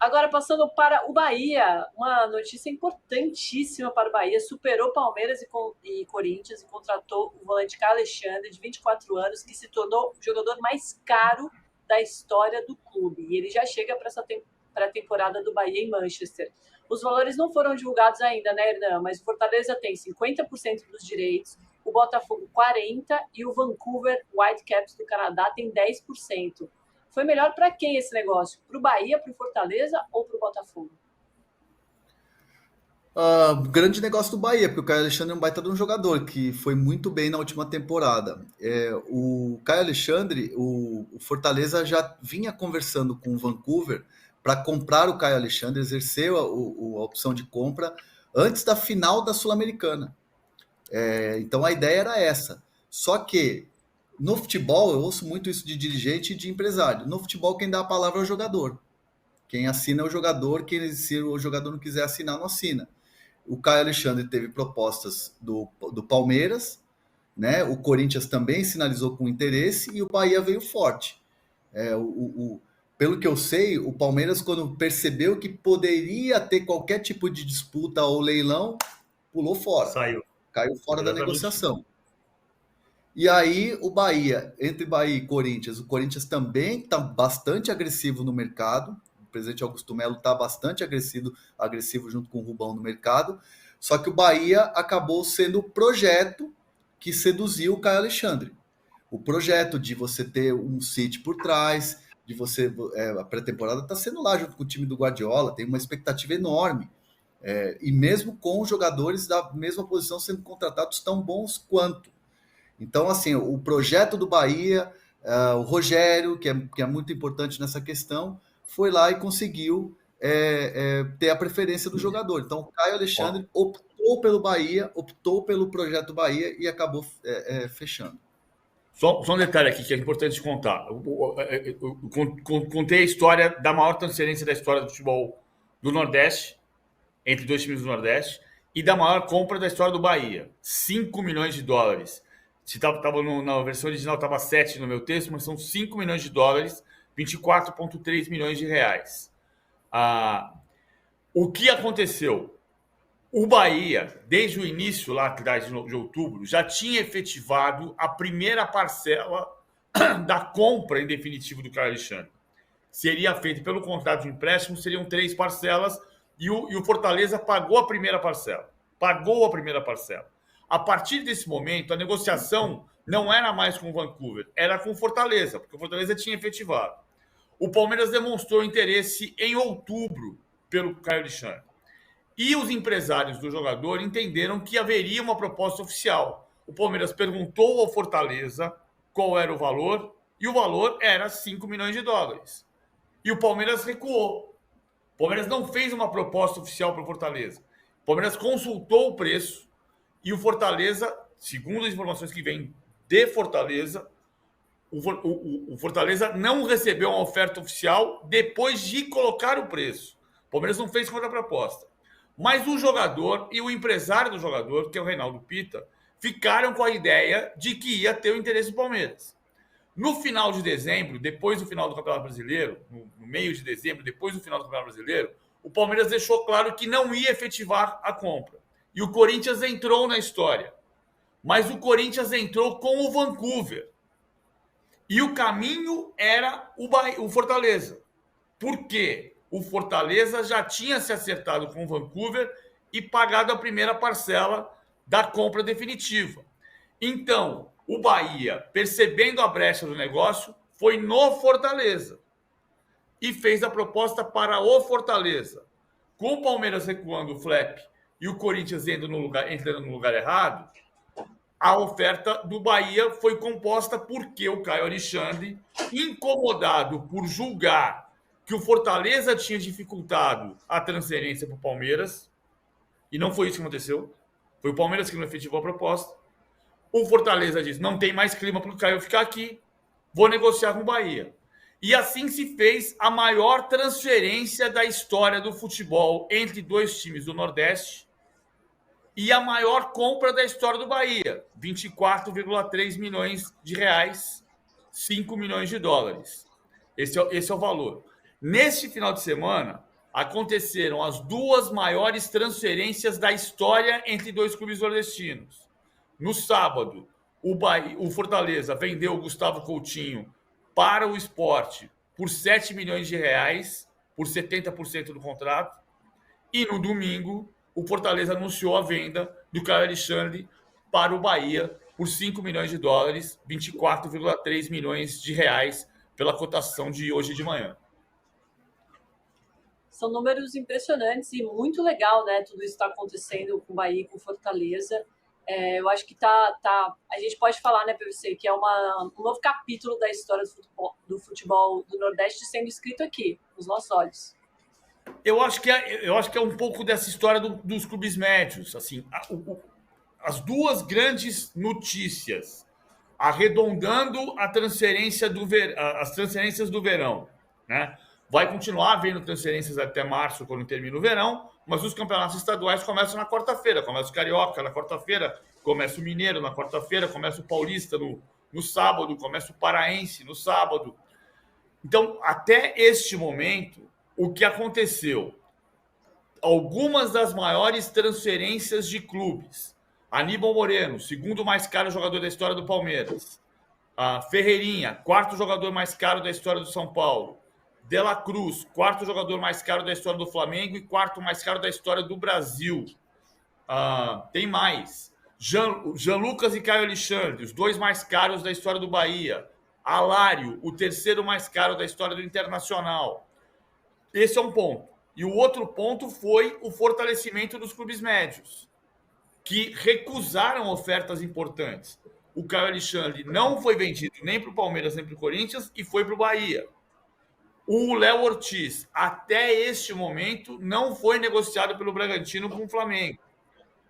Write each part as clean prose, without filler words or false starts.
Agora, passando para o Bahia, uma notícia importantíssima para o Bahia: superou Palmeiras e Corinthians e contratou o volante Caio Alexandre, de 24 anos, que se tornou o jogador mais caro da história do clube. E ele já chega para essa pré-temporada do Bahia em Manchester. Os valores não foram divulgados ainda, né, Hernan? Mas o Fortaleza tem 50% dos direitos, o Botafogo 40% e o Vancouver Whitecaps do Canadá tem 10%. Foi melhor para quem esse negócio? Para o Bahia, para o Fortaleza ou para o Botafogo? Grande negócio do Bahia, porque o Caio Alexandre é um baita de um jogador que foi muito bem na última temporada. O Caio Alexandre, o Fortaleza já vinha conversando com o Vancouver para comprar o Caio Alexandre, exerceu a opção de compra antes da final da Sul-Americana. Então a ideia era essa. Só que no futebol, eu ouço muito isso de dirigente e de empresário. No futebol, quem dá a palavra é o jogador. Quem assina é o jogador, se o jogador não quiser assinar, não assina. O Caio Alexandre teve propostas do Palmeiras, né? O Corinthians também sinalizou com interesse e o Bahia veio forte. Pelo que eu sei, o Palmeiras, quando percebeu que poderia ter qualquer tipo de disputa ou leilão, pulou fora. Saiu. Caiu fora da Exatamente. negociação. E aí o Bahia, entre Bahia e Corinthians, o Corinthians também está bastante agressivo no mercado. O presidente Augusto Melo está bastante agressivo junto com o Rubão no mercado. Só que o Bahia acabou sendo o projeto que seduziu o Caio Alexandre. O projeto de você ter um City por trás, de você. A pré-temporada está sendo lá junto com o time do Guardiola, tem uma expectativa enorme. E mesmo com os jogadores da mesma posição sendo contratados tão bons quanto. Então, assim, o projeto do Bahia, o Rogério, que é muito importante nessa questão, foi lá e conseguiu ter a preferência do jogador. Então, o Caio Alexandre optou pelo Bahia, optou pelo projeto Bahia e acabou fechando. Só um detalhe aqui que é importante contar. Contei a história da maior transferência da história do futebol do Nordeste, entre dois times do Nordeste, e da maior compra da história do Bahia, 5 milhões de dólares. Se tava na versão original estava 7 no meu texto, mas são 5 milhões de dólares, 24,3 milhões de reais. O que aconteceu? O Bahia, desde o início lá atrás de outubro, já tinha efetivado a primeira parcela da compra em definitivo do Caio Alexandre. Seria feito pelo contrato de empréstimo, seriam 3 parcelas, e o Fortaleza pagou a primeira parcela. A partir desse momento, a negociação não era mais com o Vancouver, era com o Fortaleza, porque o Fortaleza tinha efetivado. O Palmeiras demonstrou interesse em outubro pelo Caio Alexandre. E os empresários do jogador entenderam que haveria uma proposta oficial. O Palmeiras perguntou ao Fortaleza qual era o valor, e o valor era 5 milhões de dólares. E o Palmeiras recuou. O Palmeiras não fez uma proposta oficial para o Fortaleza. O Palmeiras consultou o preço e o Fortaleza, segundo as informações que vêm de Fortaleza, o Fortaleza não recebeu uma oferta oficial depois de colocar o preço. O Palmeiras não fez contraproposta. Mas o jogador e o empresário do jogador, que é o Reinaldo Pita, ficaram com a ideia de que ia ter o interesse do Palmeiras. No final de dezembro, depois do final do Campeonato Brasileiro, no meio de dezembro, depois do final do Campeonato Brasileiro, o Palmeiras deixou claro que não ia efetivar a compra. E o Corinthians entrou na história. Mas o Corinthians entrou com o Vancouver. E o caminho era o Fortaleza. Por quê? O Fortaleza já tinha se acertado com o Vancouver e pagado a primeira parcela da compra definitiva. Então, o Bahia, percebendo a brecha do negócio, foi no Fortaleza e fez a proposta para o Fortaleza. Com o Palmeiras recuando o flap e o Corinthians entrando no lugar errado, a oferta do Bahia foi composta porque o Caio Alexandre, incomodado por julgar que o Fortaleza tinha dificultado a transferência para o Palmeiras, e não foi isso que aconteceu, foi o Palmeiras que não efetivou a proposta. O Fortaleza disse, não tem mais clima para o Caio ficar aqui, vou negociar com o Bahia. E assim se fez a maior transferência da história do futebol entre dois times do Nordeste e a maior compra da história do Bahia, 24,3 milhões de reais, 5 milhões de dólares. Esse é o valor. Neste final de semana, aconteceram as duas maiores transferências da história entre dois clubes nordestinos. No sábado, o Fortaleza vendeu o Gustavo Coutinho para o Sport por 7 milhões de reais, por 70% do contrato. E no domingo, o Fortaleza anunciou a venda do Caio Alexandre para o Bahia por 5 milhões de dólares, 24,3 milhões de reais, pela cotação de hoje de manhã. São números impressionantes e muito legal, né? Tudo isso está acontecendo com o Bahia e com Fortaleza. Eu acho que a gente pode falar, né, PVC, que é um novo capítulo da história do futebol do Nordeste sendo escrito aqui, nos nossos olhos. Eu acho que é um pouco dessa história dos clubes médios. Assim, as duas grandes notícias arredondando as transferências do verão, né? Vai continuar havendo transferências até março, quando termina o verão, mas os campeonatos estaduais começam na quarta-feira. Começa o Carioca na quarta-feira, começa o Mineiro na quarta-feira, começa o Paulista no sábado, começa o Paraense no sábado. Então, até este momento, o que aconteceu? Algumas das maiores transferências de clubes. Aníbal Moreno, segundo mais caro jogador da história do Palmeiras. Ferreirinha, quarto jogador mais caro da história do São Paulo. De La Cruz, quarto jogador mais caro da história do Flamengo e quarto mais caro da história do Brasil. Tem mais. Jean Lucas e Caio Alexandre, os dois mais caros da história do Bahia. Alário, o terceiro mais caro da história do Internacional. Esse é um ponto. E o outro ponto foi o fortalecimento dos clubes médios, que recusaram ofertas importantes. O Caio Alexandre não foi vendido nem para o Palmeiras nem para o Corinthians e foi para o Bahia. O Léo Ortiz, até este momento, não foi negociado pelo Bragantino com o Flamengo,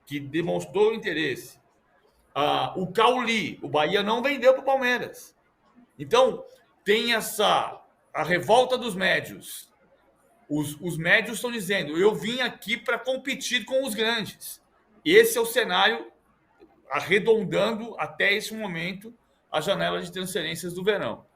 que demonstrou interesse. O Cauli, o Bahia não vendeu para o Palmeiras. Então, tem a revolta dos médios. Os médios estão dizendo, eu vim aqui para competir com os grandes. Esse é o cenário arredondando até esse momento a janela de transferências do verão.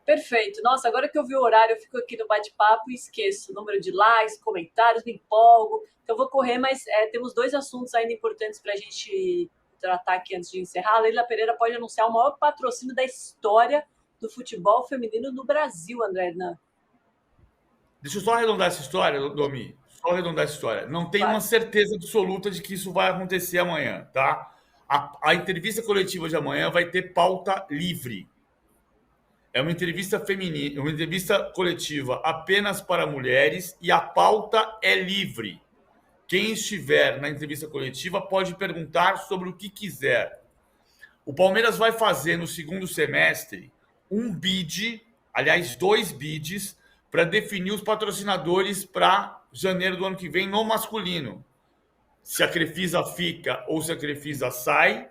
Perfeito. Nossa, agora que eu vi o horário, eu fico aqui no bate-papo e esqueço o número de likes, comentários, me empolgo. Então, eu vou correr, mas temos dois assuntos ainda importantes para a gente tratar aqui antes de encerrar. A Leila Pereira pode anunciar o maior patrocínio da história do futebol feminino no Brasil, André Hernan. Deixa eu só arredondar essa história, Domi. Só arredondar essa história. Não tenho uma certeza absoluta de que isso vai acontecer amanhã, tá? A entrevista coletiva de amanhã vai ter pauta livre. É uma entrevista feminina, uma entrevista coletiva apenas para mulheres e a pauta é livre. Quem estiver na entrevista coletiva pode perguntar sobre o que quiser. O Palmeiras vai fazer no segundo semestre um bid, aliás, 2 bids, para definir os patrocinadores para janeiro do ano que vem no masculino. Se a Crefisa fica ou se a Crefisa sai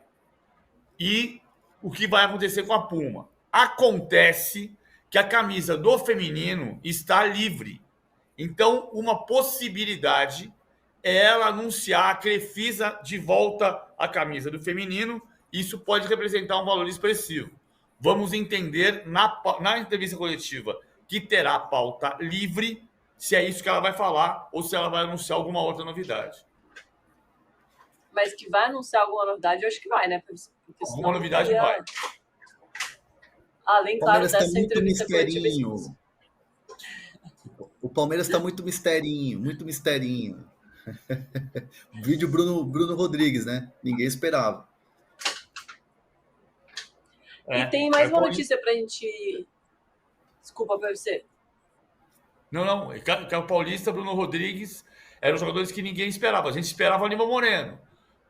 e o que vai acontecer com a Puma. Acontece que a camisa do feminino está livre. Então, uma possibilidade é ela anunciar a Crefisa de volta à camisa do feminino. Isso pode representar um valor expressivo. Vamos entender na entrevista coletiva que terá pauta livre, se é isso que ela vai falar ou se ela vai anunciar alguma outra novidade. Mas que vai anunciar alguma novidade, eu acho que vai, né? Porque alguma novidade vai. Além, claro, dessa tá entrevista misterinho. O Palmeiras está muito misterinho, muito misterinho. Vídeo Bruno Rodrigues, né? Ninguém esperava. E tem mais uma notícia pra gente... Desculpa, PVC. Não. O Paulista, Bruno Rodrigues, eram jogadores que ninguém esperava. A gente esperava o Aníbal Moreno.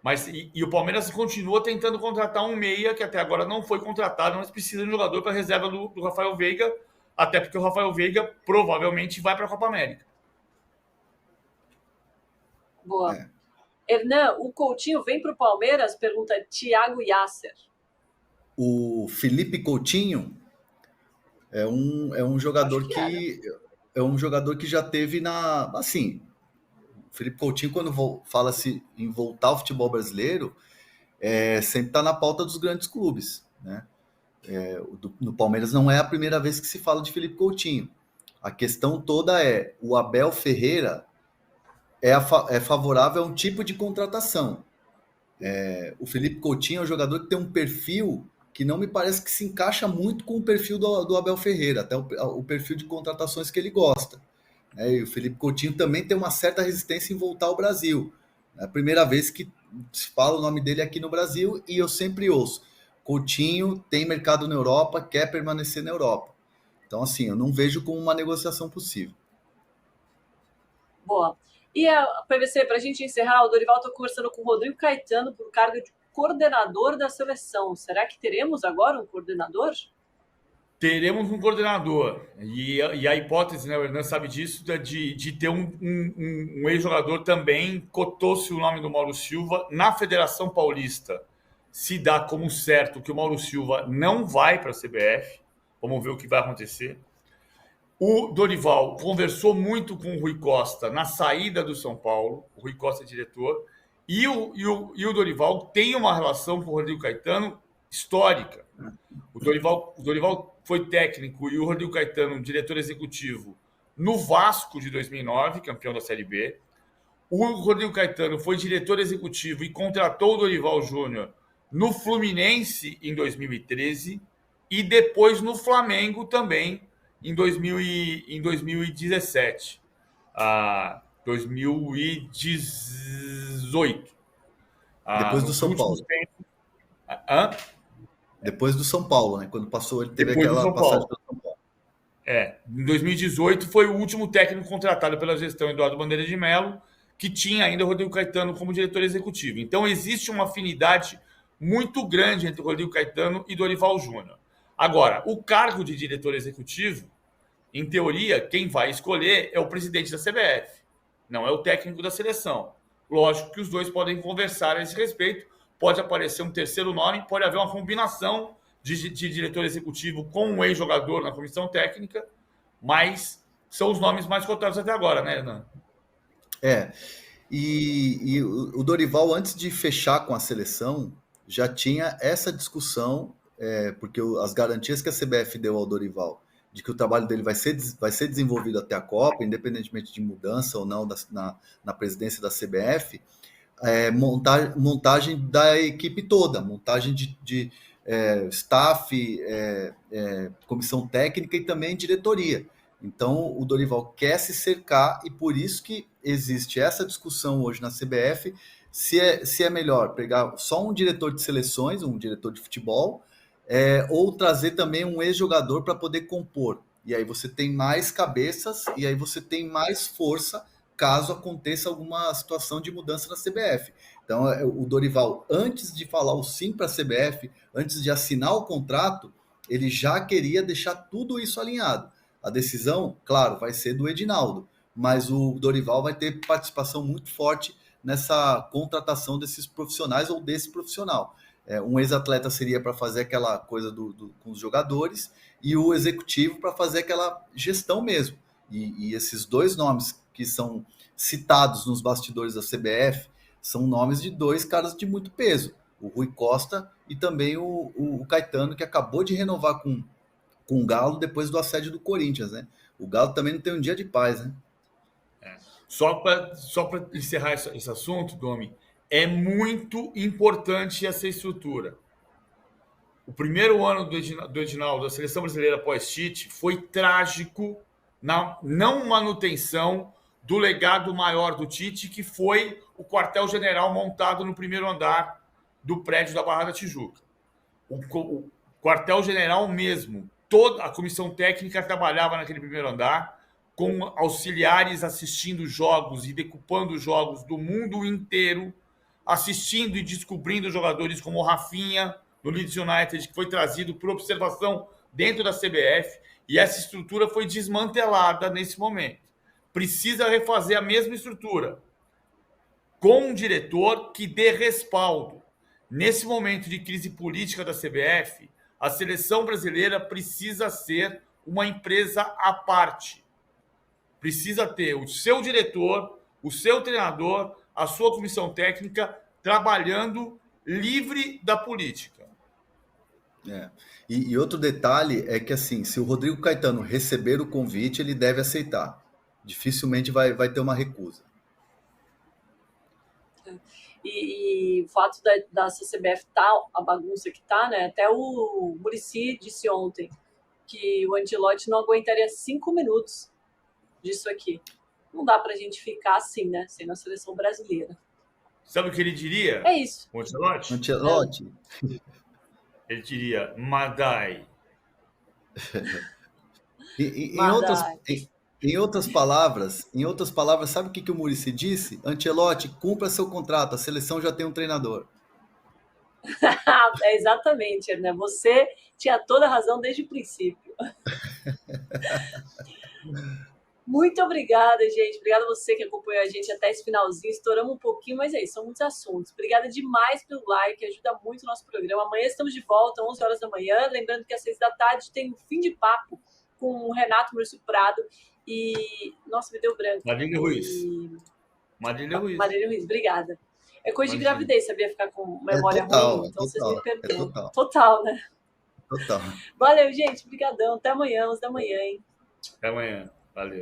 Mas, e o Palmeiras continua tentando contratar um meia, que até agora não foi contratado, mas precisa de um jogador para reserva do Rafael Veiga, até porque o Rafael Veiga provavelmente vai para a Copa América. Boa. Hernan, o Coutinho vem para o Palmeiras? Pergunta Thiago Yasser. O Felipe Coutinho é um jogador que já teve assim, o Felipe Coutinho, quando fala-se em voltar ao futebol brasileiro, sempre está na pauta dos grandes clubes, né? No Palmeiras não é a primeira vez que se fala de Felipe Coutinho. A questão toda é, o Abel Ferreira é favorável a um tipo de contratação. O Felipe Coutinho é um jogador que tem um perfil que não me parece que se encaixa muito com o perfil do Abel Ferreira, até o perfil de contratações que ele gosta. E o Felipe Coutinho também tem uma certa resistência em voltar ao Brasil. É a primeira vez que se fala o nome dele aqui no Brasil e eu sempre ouço. Coutinho tem mercado na Europa, quer permanecer na Europa. Então, assim, eu não vejo como uma negociação possível. Boa. E a PVC, para a gente encerrar, o Dorival está conversando com o Rodrigo Caetano por cargo de coordenador da seleção. Será que teremos agora um coordenador? Teremos um coordenador. E a hipótese, né, o Hernan sabe disso, de ter um ex-jogador também. Cotou-se o nome do Mauro Silva. Na Federação Paulista se dá como certo que o Mauro Silva não vai para a CBF. Vamos ver o que vai acontecer. O Dorival conversou muito com o Rui Costa na saída do São Paulo. O Rui Costa é diretor. E o Dorival tem uma relação com o Rodrigo Caetano histórica. O Dorival foi técnico e o Rodrigo Caetano, diretor executivo, no Vasco de 2009, campeão da Série B. O Rodrigo Caetano foi diretor executivo e contratou o Dorival Júnior no Fluminense em 2013 e depois no Flamengo também em 2017. 2018. Depois do São Paulo. Depois do São Paulo, né? Quando passou, ele teve aquela passagem do São Paulo. Em 2018 foi o último técnico contratado pela gestão Eduardo Bandeira de Mello, que tinha ainda o Rodrigo Caetano como diretor executivo. Então existe uma afinidade muito grande entre o Rodrigo Caetano e Dorival Júnior. Agora, o cargo de diretor executivo, em teoria, quem vai escolher é o presidente da CBF, não é o técnico da seleção. Lógico que os dois podem conversar a esse respeito, pode aparecer um terceiro nome, pode haver uma combinação de diretor executivo com um ex-jogador na comissão técnica, mas são os nomes mais cotados até agora, né, Hernan? E o Dorival, antes de fechar com a seleção, já tinha essa discussão, porque as garantias que a CBF deu ao Dorival, de que o trabalho dele vai ser desenvolvido até a Copa, independentemente de mudança ou não na presidência da CBF, montagem da equipe toda, montagem de staff, comissão técnica e também diretoria. Então, o Dorival quer se cercar e por isso que existe essa discussão hoje na CBF, se é melhor pegar só um diretor de seleções, um diretor de futebol, ou trazer também um ex-jogador para poder compor. E aí você tem mais cabeças e aí você tem mais força caso aconteça alguma situação de mudança na CBF. Então, o Dorival, antes de falar o sim para a CBF, antes de assinar o contrato, ele já queria deixar tudo isso alinhado. A decisão, claro, vai ser do Edinaldo, mas o Dorival vai ter participação muito forte nessa contratação desses profissionais ou desse profissional. Um ex-atleta seria para fazer aquela coisa com os jogadores e o executivo para fazer aquela gestão mesmo. E esses dois nomes que são citados nos bastidores da CBF são nomes de dois caras de muito peso. O Rui Costa e também o Caetano, que acabou de renovar com o Galo depois do assédio do Corinthians, né? O Galo também não tem um dia de paz, né? Só para encerrar esse assunto, Domi, é muito importante essa estrutura. O primeiro ano do Edinaldo, da seleção brasileira pós-Tite, foi trágico na não manutenção do legado maior do Tite, que foi o quartel-general montado no primeiro andar do prédio da Barra da Tijuca. O quartel-general mesmo, toda a comissão técnica trabalhava naquele primeiro andar, com auxiliares assistindo jogos e decupando jogos do mundo inteiro, assistindo e descobrindo jogadores como o Rafinha, no Leeds United, que foi trazido por observação dentro da CBF, e essa estrutura foi desmantelada nesse momento. Precisa refazer a mesma estrutura, com um diretor que dê respaldo. Nesse momento de crise política da CBF, a seleção brasileira precisa ser uma empresa à parte. Precisa ter o seu diretor, o seu treinador, a sua comissão técnica trabalhando livre da política. É. E outro detalhe é que, assim, se o Rodrigo Caetano receber o convite, ele deve aceitar. Dificilmente vai ter uma recusa. E o fato da CBF tá a bagunça que tá, né? Até o Muricy disse ontem que o Ancelotti não aguentaria 5 minutos disso aqui. Não dá pra gente ficar assim, né? Sem a seleção brasileira. Sabe o que ele diria? É isso. O Ancelotti? Ancelotti, Ele diria Madai. em outras, Madai. em outras palavras, sabe o que o Muricy disse? Ancelotti, cumpra seu contrato, a seleção já tem um treinador. É exatamente, né? Você tinha toda a razão desde o princípio. Muito obrigada, gente. Obrigada a você que acompanhou a gente até esse finalzinho. Estouramos um pouquinho, mas é isso, são muitos assuntos. Obrigada demais pelo like, ajuda muito o nosso programa. Amanhã estamos de volta, 11 horas da manhã. Lembrando que às 6 da tarde tem um fim de papo com o Renato Murcio Prado e... Nossa, me deu branco. Marília Ruiz. Marília Ruiz. Marília Ruiz, obrigada. É coisa de Imagina. gravidez, sabia? Ficar com memória ruim, então vocês me perdoam. Total, né? Total. Valeu, gente. Obrigadão. Até amanhã, 11 da manhã, hein? Até amanhã. Valeu.